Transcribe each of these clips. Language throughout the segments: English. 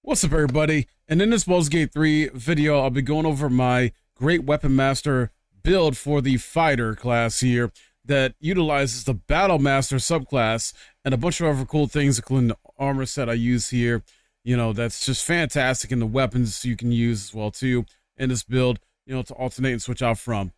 What's up, everybody? And in this Baldur's Gate 3 video, I'll be going over my Great Weapon Master build for the Fighter class here that utilizes the Battle Master subclass and a bunch of other cool things, including the armor set I use here. You know, that's just fantastic, and the weapons you can use as well, too, in this build, you know, to alternate and switch out from.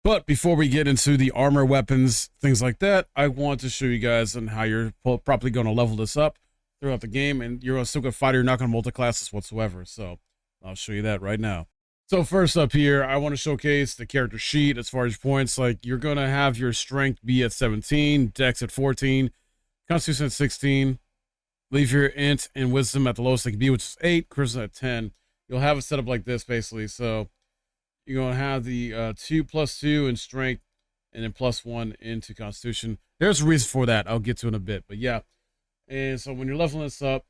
But before we get into the armor, weapons, things like that, I want to show you guys on how you're properly going to level this up throughout the game, and you're still gonna fight. You're not gonna multi-classes whatsoever. So I'll show you that right now. So first up here, I want to showcase the character sheet as far as points. Like, you're gonna have your strength be at 17, dex at 14, constitution at 16. Leave your int and wisdom at the lowest they can be, which is 8, charisma at 10. You'll have it set up like this basically. So you're gonna have the 2+2 in strength, and then +1 into constitution. There's a reason for that. I'll get to in a bit, but yeah. And so when you're leveling this up,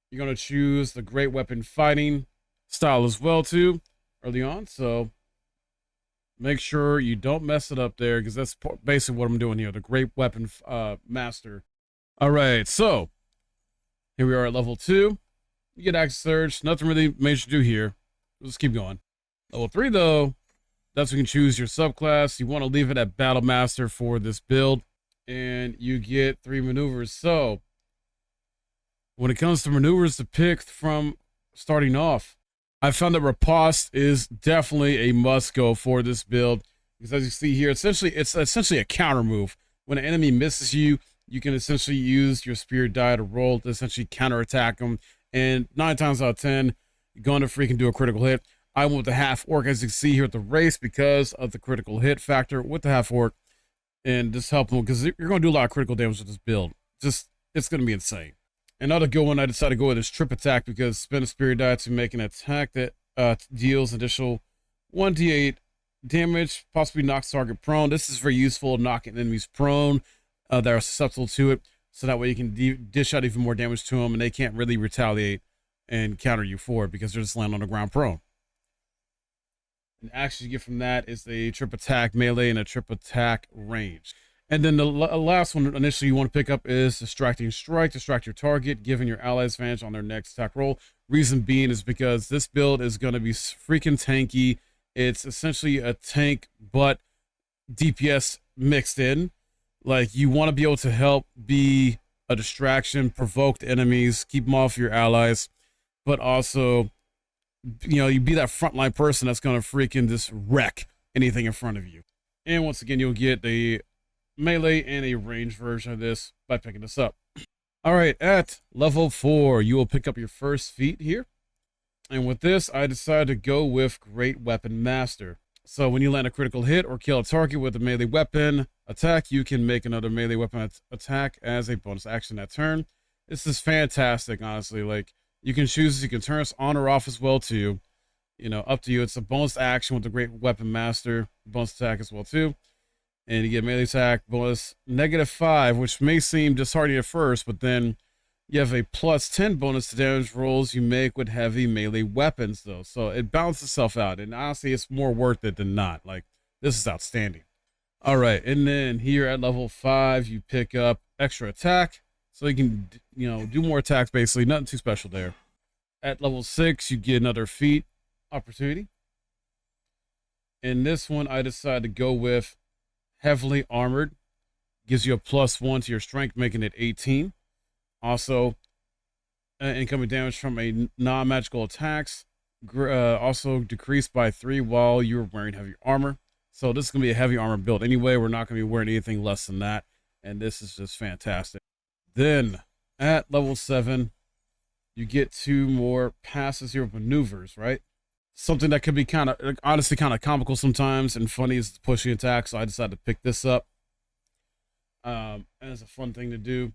you're going to choose the Great Weapon Fighting style as well, too, early on. So make sure you don't mess it up there, because that's basically what I'm doing here, the Great Weapon Master. All right, so here we are at level 2. You get Axe Surge. Nothing really major to do here. Let's keep going. Level 3, though, that's when you can choose your subclass. You want to leave it at Battle Master for this build, and you get 3 maneuvers. So when it comes to maneuvers to pick from starting off, I found that Riposte is definitely a must-go for this build, because as you see here, it's essentially a counter move. When an enemy misses you, you can essentially use your spear die to roll to essentially counterattack them, and 9 times out of 10, you're going to freaking do a critical hit. I went with the half orc, as you can see here at the race, because of the critical hit factor with the half orc, and just help them, because you're going to do a lot of critical damage with this build. It's going to be insane. Another good one, I decided to go with is Trip Attack, because spend a spirit die to make an attack that deals additional 1d8 damage, possibly knocks target prone. This is very useful, knocking enemies prone that are susceptible to it, so that way you can dish out even more damage to them, and they can't really retaliate and counter you for it, because they're just laying on the ground prone. And action you get from that is the Trip Attack melee and a Trip Attack range. And then the last one initially you want to pick up is Distracting Strike. Distract your target, giving your allies advantage on their next attack roll. Reason being is because this build is going to be freaking tanky. It's essentially a tank, but DPS mixed in. Like, you want to be able to help be a distraction, provoke the enemies, keep them off your allies, but also, you know, you be that frontline person that's going to freaking just wreck anything in front of you. And once again, you'll get the melee and a range version of this by picking this up. All right, at level 4, you will pick up your first feat here. And with this, I decided to go with Great Weapon Master. So when you land a critical hit or kill a target with a melee weapon attack, you can make another melee weapon attack as a bonus action that turn. This is fantastic, honestly. Like, you can choose, you can turn this on or off as well, too. You know, up to you. It's a bonus action with the Great Weapon Master, bonus attack as well, too. And you get melee attack bonus -5, which may seem disheartening at first, but then you have a +10 bonus to damage rolls you make with heavy melee weapons, though. So it balances itself out, and honestly, it's more worth it than not. Like, this is outstanding. All right, and then here at level 5, you pick up extra attack, so you can, you know, do more attacks. Basically, nothing too special there. At level 6, you get another feat opportunity. In this one, I decided to go with Heavily Armored. Gives you a +1 to your strength, making it 18. Also, incoming damage from a non-magical attacks also decreased by 3 while you're wearing heavy armor. So this is going to be a heavy armor build anyway. We're not going to be wearing anything less than that, and this is just fantastic. Then at level 7, you get 2 more passes here with maneuvers, right? Something that could be kind of, honestly, kind of comical sometimes and funny is the pushing attack, so I decided to pick this up as a fun thing to do.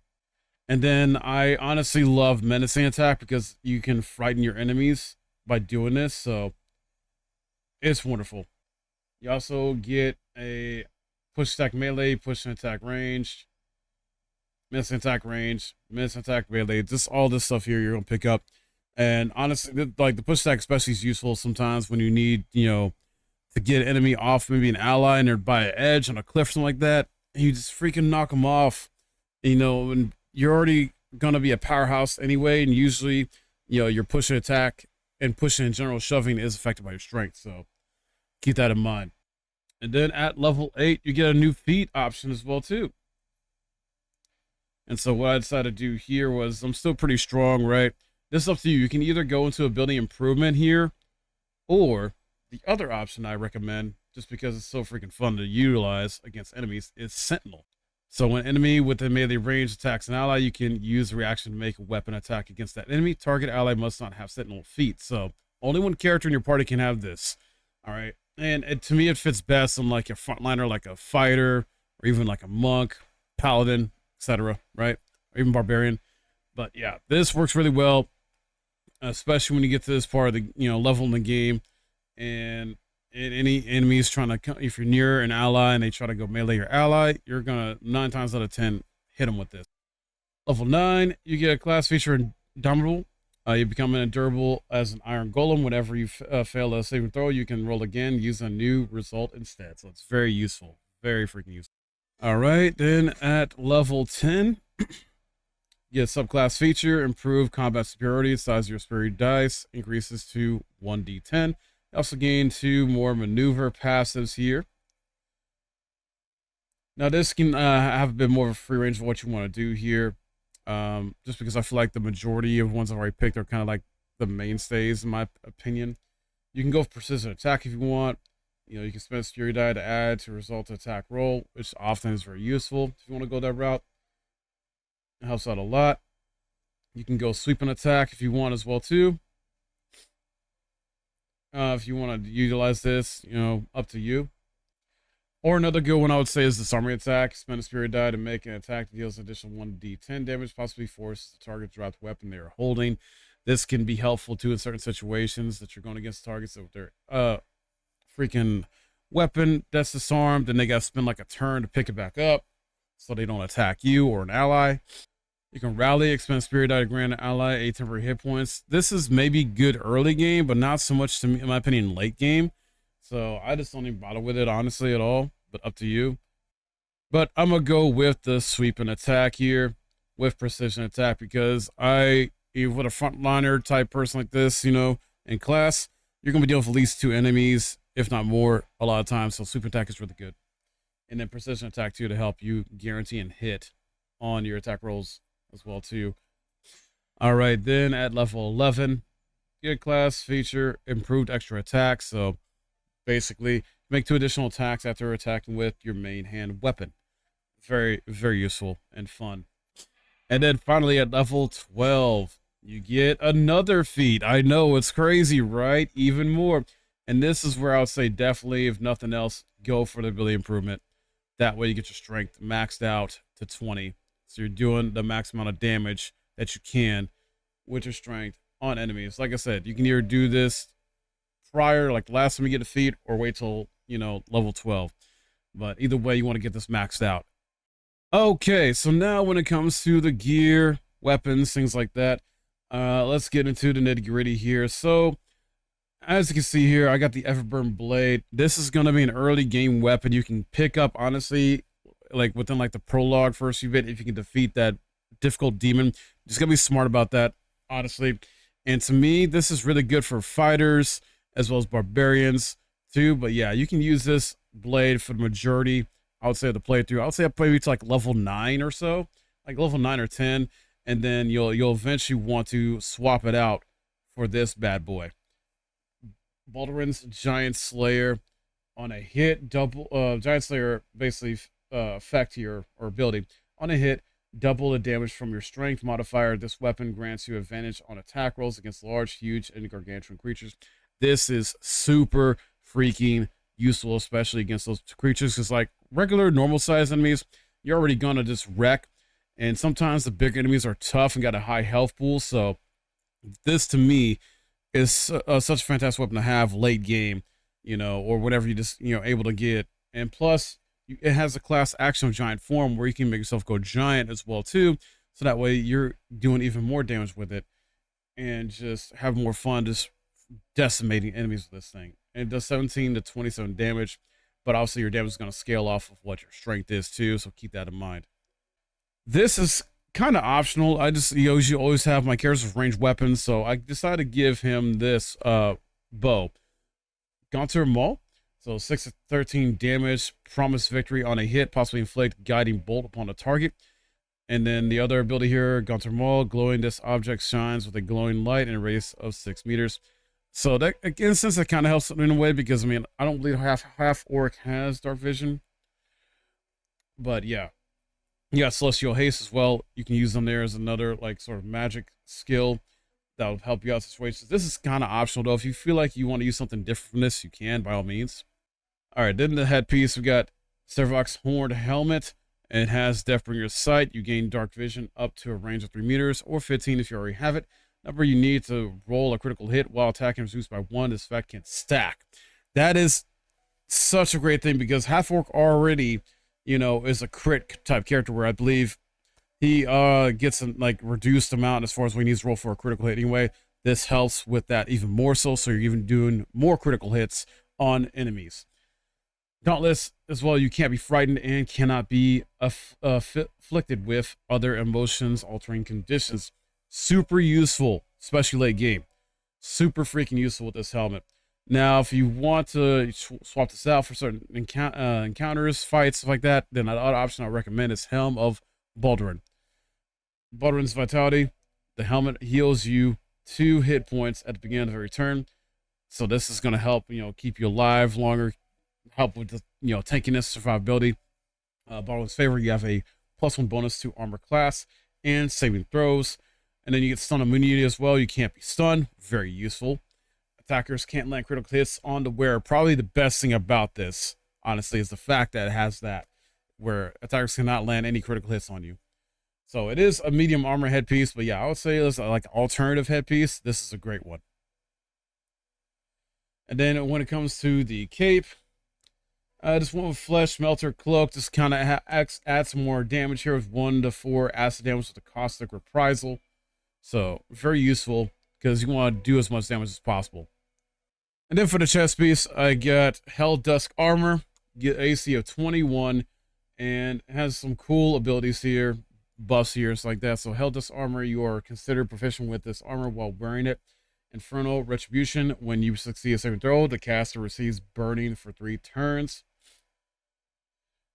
And then I honestly love menacing attack, because you can frighten your enemies by doing this, so it's wonderful. You also get a push attack melee, push attack range, menacing attack range, menacing attack melee, just all this stuff here you're gonna pick up. And honestly, like, the push attack especially is useful sometimes when you need, you know, to get an enemy off, maybe an ally, and they're by an edge on a cliff or something like that, and you just freaking knock them off, you know, and you're already going to be a powerhouse anyway, and usually, your push and attack and pushing in general, shoving is affected by your strength. So keep that in mind. And then at level 8, you get a new feat option as well too. And so what I decided to do here was, I'm still pretty strong, right? This is up to you. You can either go into ability improvement here, or the other option I recommend, just because it's so freaking fun to utilize against enemies, is Sentinel. So when enemy within melee range attacks an ally, you can use the reaction to make a weapon attack against that enemy. Target ally must not have Sentinel feat. So only one character in your party can have this. All right. And to me, it fits best on like a frontliner, like a fighter, or even like a monk, paladin, etc. Right? Or even barbarian. But yeah, this works really well, especially when you get to this part of the level in the game, and any enemies trying to, if you're near an ally and they try to go melee your ally, you're gonna 9 times out of 10 hit them with this. Level 9, you get a class feature Indomitable. You become endurable as an iron golem. Whenever you fail a saving throw, you can roll again, use a new result instead. So it's very useful, very freaking useful. All right, then at level 10, you get a subclass feature, improve combat superiority. Size of your superiority dice increases to 1d10. You also gain 2 more maneuver passives here. Now this can have a bit more of a free range of what you want to do here. Just because I feel like the majority of ones I've already picked are kind of like the mainstays in my opinion. You can go for precision attack if you want. You can spend a security die to add to result to attack roll, which often is very useful if you want to go that route. It helps out a lot. You can go sweep and attack if you want as well too. If you want to utilize this, up to you. Or another good one I would say is the summary attack. Spend a spirit die to make an attack that deals additional 1d10 damage, possibly forces the target to drop the weapon they are holding. This can be helpful too in certain situations that you're going against targets with their freaking weapon that's disarmed, and they got to spend like a turn to pick it back up so they don't attack you or an ally. You can rally, expend spirit die to grant an ally 8 temporary hit points. This is maybe good early game, but not so much to me, in my opinion, late game. So I just don't even bother with it, honestly, at all, but up to you. But I'm going to go with the sweep and attack here with precision attack, because with a frontliner type person like this, in class, you're going to be dealing with at least 2 enemies, if not more, a lot of times. So sweep attack is really good. And then precision attack too, to help you guarantee and hit on your attack rolls as well too. All right, then at level 11, get class feature improved extra attack. So basically make 2 additional attacks after attacking with your main hand weapon. Very, very useful and fun. And then finally at level 12, you get another feat. I know, it's crazy, right? Even more. And this is where I would say definitely, if nothing else, go for the ability improvement. That way you get your strength maxed out to 20. So you're doing the max amount of damage that you can with your strength on enemies. Like I said, you can either do this prior, like last time you get a feat, or wait till, level 12. But either way, you want to get this maxed out. Okay, so now when it comes to the gear, weapons, things like that, let's get into the nitty gritty here. So as you can see here, I got the Everburn Blade. This is going to be an early game weapon you can pick up, honestly, like within like the prologue first few bit, if you can defeat that difficult demon. Just gotta be smart about that, honestly. And to me, this is really good for fighters as well as barbarians too. But yeah, you can use this blade for the majority, I would say, of the playthrough. I would say I'll play to like level 9 or so, like level 9 or 10, and then you'll eventually want to swap it out for this bad boy. Baldur's Giant Slayer. On a hit, Giant Slayer basically effect here, or ability. On a hit, double the damage from your strength modifier. This weapon grants you advantage on attack rolls against large, huge, and gargantuan creatures. This is super freaking useful, especially against those creatures, because like regular normal sized enemies, you're already gonna just wreck, and sometimes the bigger enemies are tough and got a high health pool. So this to me is such a fantastic weapon to have late game, or whatever you just able to get. And plus it has a class action of giant form where you can make yourself go giant as well too, so that way you're doing even more damage with it and just have more fun just decimating enemies with this thing. And it does 17 to 27 damage, but obviously your damage is going to scale off of what your strength is too, so keep that in mind. This is kind of optional. I just usually always have my characters with ranged weapons, so I decided to give him this bow. Gaunter Maul. So 6 to 13 damage, promise victory on a hit, possibly inflict guiding bolt upon a target. And then the other ability here, Gaunter Maul, glowing this object shines with a glowing light in a radius of 6 meters. So that, in a sense, that kind of helps in a way, because I mean, I don't believe half orc has dark vision. But yeah. You got Celestial Haste as well. You can use them there as another like sort of magic skill that will help you out situations. This is kind of optional though. If you feel like you want to use something different from this, you can by all means. All right, then the headpiece, we got Servox Horned Helmet. It has Deathbringer's Sight. You gain dark vision up to a range of 3 meters or 15 if you already have it. Number you need to roll a critical hit while attacking is reduced by 1. This effect can stack. That is such a great thing, because half orc already, you know, is a crit type character where I believe he gets a like reduced amount as far as when he needs to roll for a critical hit anyway. This helps with that even more so you're even doing more critical hits on enemies. Dauntless as well, you can't be frightened and cannot be afflicted with other emotions altering conditions. Super useful, especially late game. Super freaking useful with this helmet. Now, if you want to swap this out for certain encounters, fights, stuff like that, then the other option I recommend is Helm of Baldur. Baldur's Vitality, the helmet heals you 2 hit points at the beginning of every turn. So this is going to help, you know, keep you alive longer, help with the, you know, tankiness, survivability. Baldur's Favor, you have a +1 bonus to armor class and saving throws. And then you get stun immunity as well. You can't be stunned. Very useful. Attackers can't land critical hits on the wearer. Probably the best thing about this, honestly, is the fact that it has that, where attackers cannot land any critical hits on you. So it is a medium armor headpiece, but yeah, I would say it's like an alternative headpiece. This is a great one. And then when it comes to the cape, this one with Flesh Melter Cloak just kind of adds some more damage here with 1 to 4 acid damage with a caustic reprisal. So very useful, because you want to do as much damage as possible. And then for the chest piece, I got Hell Dusk Armor, get AC of 21, and it has some cool abilities here, buffs here, it's like that. So Hell Dusk Armor, you are considered proficient with this armor while wearing it. Infernal Retribution, when you succeed a saving throw, the caster receives burning for 3 turns.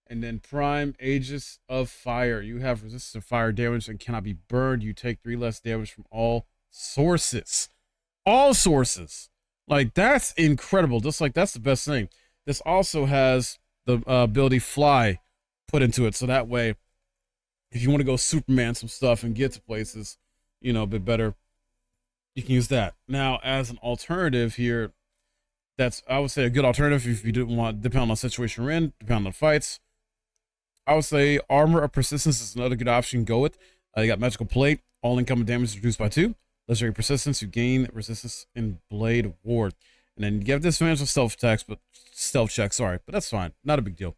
And then Prime Aegis of Fire, you have resistance to fire damage and cannot be burned. You take 3 less damage from all sources. All sources. Like, that's incredible. Just like, that's the best thing. This also has the ability Fly put into it. So that way, if you want to go Superman some stuff and get to places, you know, a bit better, you can use that. Now, as an alternative here, that's, I would say, a good alternative if you didn't want, depending on the situation you're in, depending on the fights. I would say Armor of Persistence is another good option to go with. You got Magical Plate, all incoming damage is reduced by 2. Legendary Persistence, you gain resistance in Blade Ward. And then you get disadvantage on stealth checks, but that's fine. Not a big deal.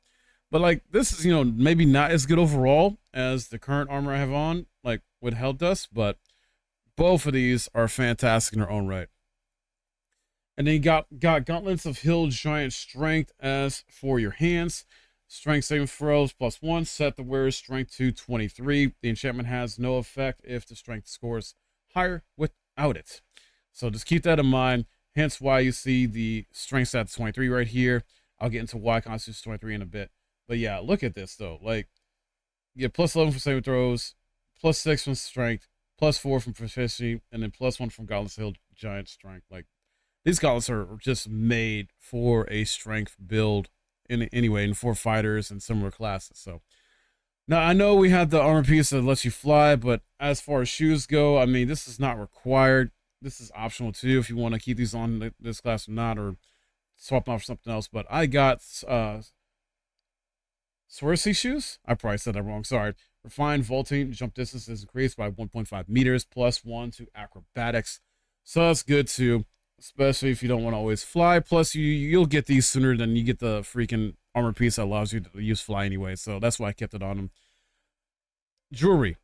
But like, this is, you know, maybe not as good overall as the current armor I have on, like with Hell Dust, but both of these are fantastic in their own right. And then you got Gauntlets of Hill Giant Strength as for your hands. Strength saving throws +1, set the wearer's strength to 23. The enchantment has no effect if the strength scores higher without it. So just keep that in mind. Hence why you see the strength stat 23 right here. I'll get into why constitutes 23 in a bit. But yeah, look at this though. Like, you get +11 for saving throws, +6 from strength, +4 from proficiency, and then +1 from Gauntlets of Hill Giant Strength. Like, these gauntlets are just made for a strength build anyway, and for fighters and similar classes. So now I know we have the armor piece that lets you fly, but as far as shoes go, I mean, this is not required. This is optional too if you want to keep these on this class or not, or swap them out for something else. But I got Swarovski shoes. I probably said that wrong. Sorry. Refined vaulting jump distance is increased by 1.5 meters +1 to acrobatics. So that's good too, especially if you don't want to always fly. Plus, you'll get these sooner than you get the freaking armor piece that allows you to use fly anyway. So that's why I kept it on them. Jewelry.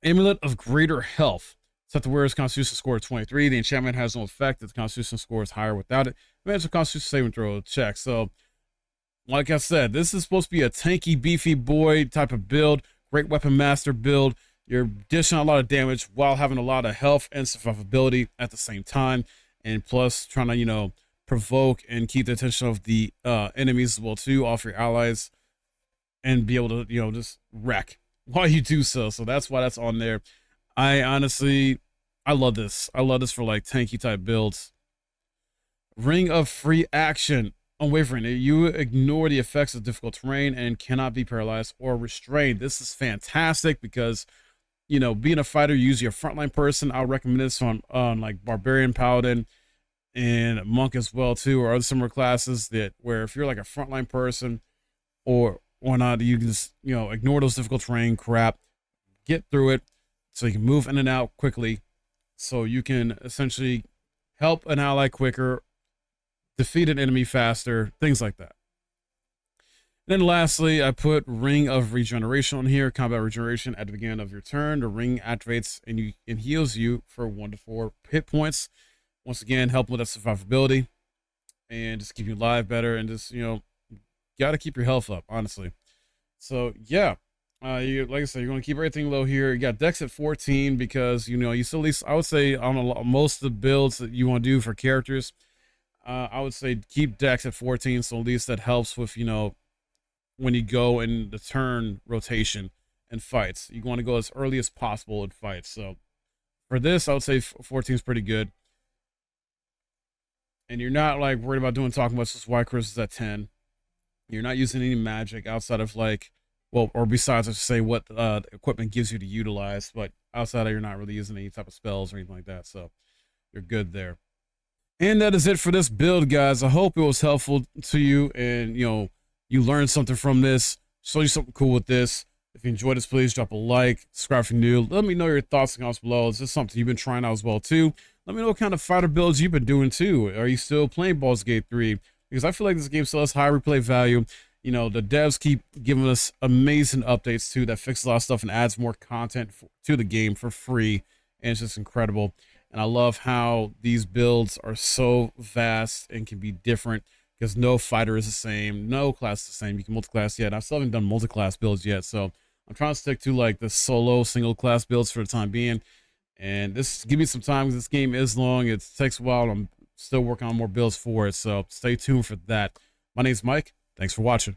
Amulet of Greater Health. Set the wearer's constitution score to 23. The enchantment has no effect if the constitution score is higher without it. Manage a constitution saving throw check. So, like I said, this is supposed to be a tanky, beefy boy type of build. Great weapon master build. you're dishing out a lot of damage while having a lot of health and survivability at the same time, and plus trying to, you know, provoke and keep the attention of the enemies as well too, off your allies, and be able to, you know, just wreck while you do so. So that's why that's on there. I honestly, I love this. I love this for like tanky type builds. Ring of Free Action. Unwavering. You ignore the effects of difficult terrain and cannot be paralyzed or restrained. This is fantastic because, you know, being a fighter, use your frontline person. I'll recommend this on like Barbarian, Paladin, and Monk as well too, or other similar classes that where if you're like a frontline person or not, you can just, you know, ignore those difficult terrain crap, get through it so you can move in and out quickly, so you can essentially help an ally quicker, defeat an enemy faster, things like that. Then lastly, I put Ring of Regeneration on here. Combat regeneration at the beginning of your turn. The ring activates and heals you for 1 to 4 hit points. Once again, help with that survivability and just keep you alive better, and just, you know, got to keep your health up, honestly. So yeah, you, like I said, you're going to keep everything low here. You got Dex at 14 because, you know, you still, at least I would say on most of the builds that you want to do for characters, I would say keep Dex at 14, so at least that helps with, you know, when you go in the turn rotation and fights. You want to go as early as possible in fights. So for this, I would say 14 is pretty good. And you're not like worried about doing talking about, just why Chris is at 10. You're not using any magic outside of like, well, or besides, I should say, what equipment gives you to utilize, but outside of, you're not really using any type of spells or anything like that. So you're good there. And that is it for this build, guys. I hope it was helpful to you, and, you know, you learned something from this. Show you something cool with this. If you enjoyed this, please drop a like, subscribe if you're new. Let me know your thoughts in the comments below. Is this something you've been trying out as well too? Let me know what kind of fighter builds you've been doing too. Are you still playing Baldur's Gate 3? Because I feel like this game still has high replay value. You know, the devs keep giving us amazing updates too that fix a lot of stuff and adds more content to the game for free. And it's just incredible. And I love how these builds are so vast and can be different, because no fighter is the same, no class is the same. You can multi-class yet. I still haven't done multi-class builds yet, so I'm trying to stick to like the solo single class builds for the time being. And this, give me some time because this game is long. It takes a while. I'm still working on more builds for it, so stay tuned for that. My name's Mike. Thanks for watching.